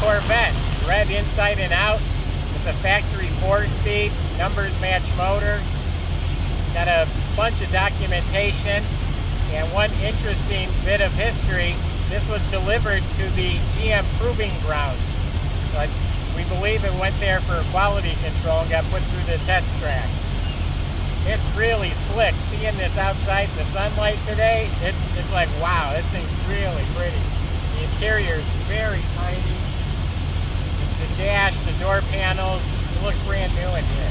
Corvette, red inside and out. It's a factory 4-speed, numbers match motor. Got a bunch of documentation, and one interesting bit of history, this was delivered to the GM proving grounds. So we believe it went there for quality control and got put through the test track. It's really slick. Seeing this outside in the sunlight today, it's like, wow, this thing's really pretty. The interior is very tiny. The dash, the door panels, it looks brand new in here.